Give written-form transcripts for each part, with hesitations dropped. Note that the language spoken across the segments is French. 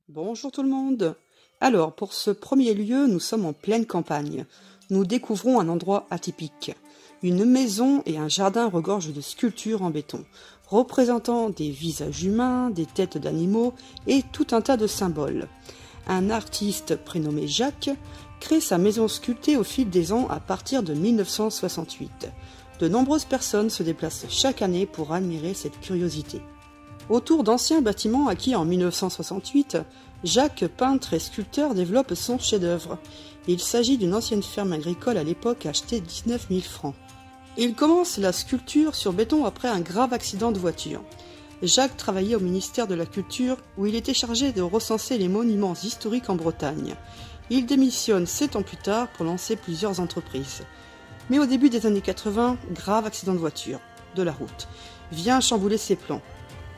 Bonjour tout le monde. Alors, pour ce premier lieu, nous sommes en pleine campagne. Nous découvrons un endroit atypique. Une maison et un jardin regorgent de sculptures en béton, représentant des visages humains, des têtes d'animaux et tout un tas de symboles. Un artiste prénommé Jacques crée sa maison sculptée au fil des ans à partir de 1968. De nombreuses personnes se déplacent chaque année pour admirer cette curiosité. Autour d'anciens bâtiments acquis en 1968, Jacques, peintre et sculpteur, développe son chef-d'œuvre. Il s'agit d'une ancienne ferme agricole à l'époque achetée 19 000 francs. Il commence la sculpture sur béton après un grave accident de voiture. Jacques travaillait au ministère de la Culture où il était chargé de recenser les monuments historiques en Bretagne. Il démissionne 7 ans plus tard pour lancer plusieurs entreprises. Mais au début des années 80, grave accident de voiture, de la route, vient chambouler ses plans.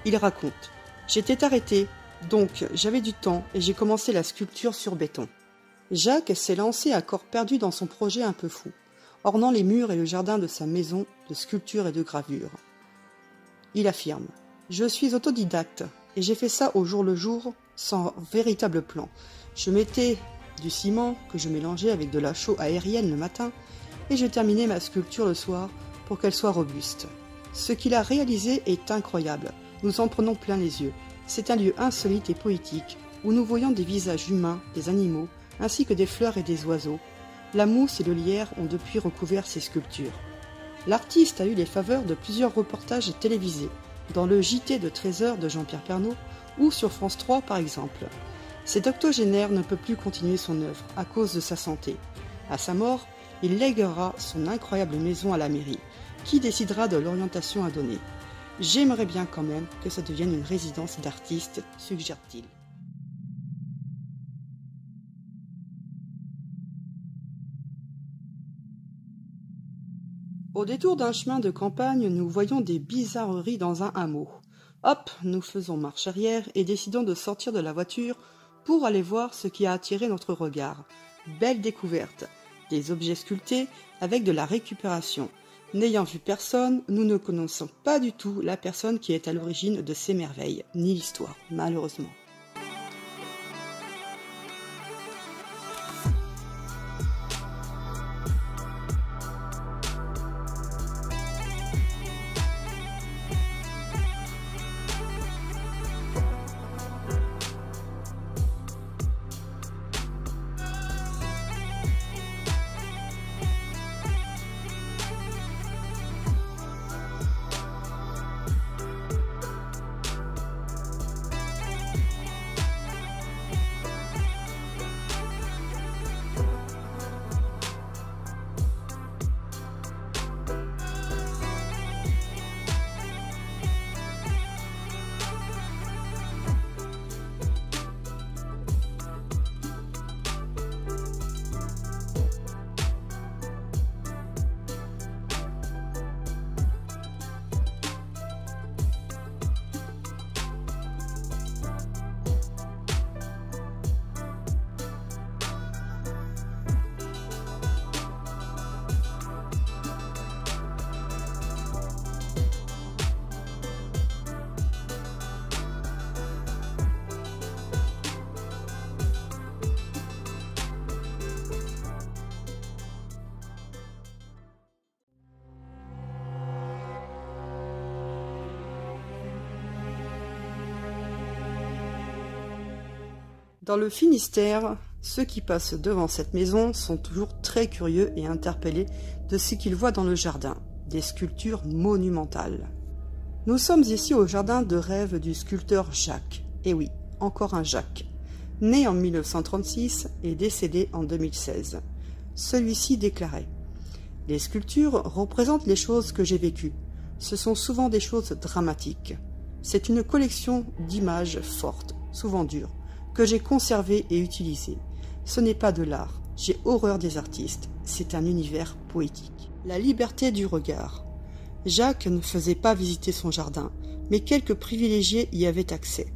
Il raconte « J'étais arrêté, donc j'avais du temps et j'ai commencé la sculpture sur béton. » Jacques s'est lancé à corps perdu dans son projet un peu fou, ornant les murs et le jardin de sa maison de sculpture et de gravure. Il affirme « Je suis autodidacte et j'ai fait ça au jour le jour sans véritable plan. Je mettais du ciment que je mélangeais avec de la chaux aérienne le matin et je terminais ma sculpture le soir pour qu'elle soit robuste. Ce qu'il a réalisé est incroyable. Nous en prenons plein les yeux. C'est un lieu insolite et poétique, où nous voyons des visages humains, des animaux, ainsi que des fleurs et des oiseaux. La mousse et le lierre ont depuis recouvert ces sculptures. L'artiste a eu les faveurs de plusieurs reportages télévisés, dans le JT de 13h de Jean-Pierre Pernaut, ou sur France 3 par exemple. Cet octogénaire ne peut plus continuer son œuvre, à cause de sa santé. À sa mort, il léguera son incroyable maison à la mairie, qui décidera de l'orientation à donner. J'aimerais bien quand même que ça devienne une résidence d'artistes, suggère-t-il. Au détour d'un chemin de campagne, nous voyons des bizarreries dans un hameau. Hop, nous faisons marche arrière et décidons de sortir de la voiture pour aller voir ce qui a attiré notre regard. Belle découverte, des objets sculptés avec de la récupération. N'ayant vu personne, nous ne connaissons pas du tout la personne qui est à l'origine de ces merveilles, ni l'histoire, malheureusement. Dans le Finistère, ceux qui passent devant cette maison sont toujours très curieux et interpellés de ce qu'ils voient dans le jardin, des sculptures monumentales. Nous sommes ici au jardin de rêve du sculpteur Jacques. Et oui, encore un Jacques. Né en 1936 et décédé en 2016. Celui-ci déclarait « Les sculptures représentent les choses que j'ai vécues. Ce sont souvent des choses dramatiques. C'est une collection d'images fortes, souvent dures, que j'ai conservé et utilisé. Ce n'est pas de l'art, j'ai horreur des artistes, c'est un univers poétique. » La liberté du regard. Jacques ne faisait pas visiter son jardin, mais quelques privilégiés y avaient accès.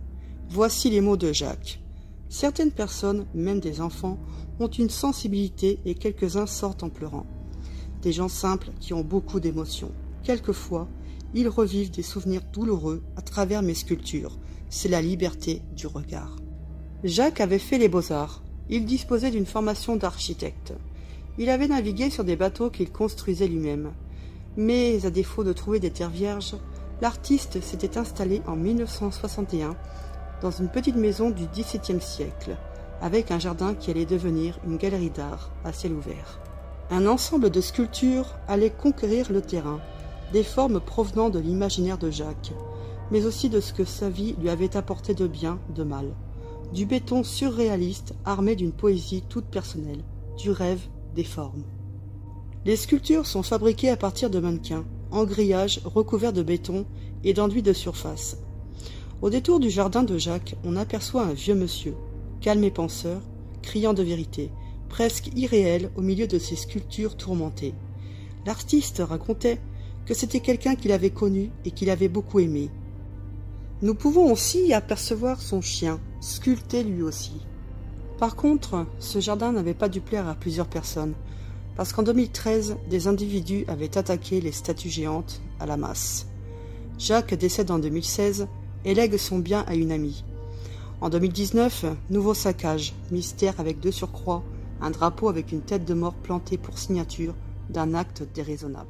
Voici les mots de Jacques. Certaines personnes, même des enfants, ont une sensibilité et quelques-uns sortent en pleurant. Des gens simples qui ont beaucoup d'émotions. Quelquefois, ils revivent des souvenirs douloureux à travers mes sculptures. C'est la liberté du regard. Jacques avait fait les beaux-arts. Il disposait d'une formation d'architecte. Il avait navigué sur des bateaux qu'il construisait lui-même. Mais, à défaut de trouver des terres vierges, l'artiste s'était installé en 1961 dans une petite maison du XVIIe siècle, avec un jardin qui allait devenir une galerie d'art à ciel ouvert. Un ensemble de sculptures allait conquérir le terrain, des formes provenant de l'imaginaire de Jacques, mais aussi de ce que sa vie lui avait apporté de bien, de mal. Du béton surréaliste armé d'une poésie toute personnelle, du rêve, des formes. Les sculptures sont fabriquées à partir de mannequins, en grillage recouverts de béton et d'enduit de surface. Au détour du jardin de Jacques, on aperçoit un vieux monsieur, calme et penseur, criant de vérité, presque irréel au milieu de ses sculptures tourmentées. L'artiste racontait que c'était quelqu'un qu'il avait connu et qu'il avait beaucoup aimé. Nous pouvons aussi y apercevoir son chien, sculpté lui aussi. Par contre, ce jardin n'avait pas dû plaire à plusieurs personnes, parce qu'en 2013, des individus avaient attaqué les statues géantes à la masse. Jacques décède en 2016 et lègue son bien à une amie. En 2019, nouveau saccage, mystère avec 2 surcroîts, un drapeau avec une tête de mort plantée pour signature d'un acte déraisonnable.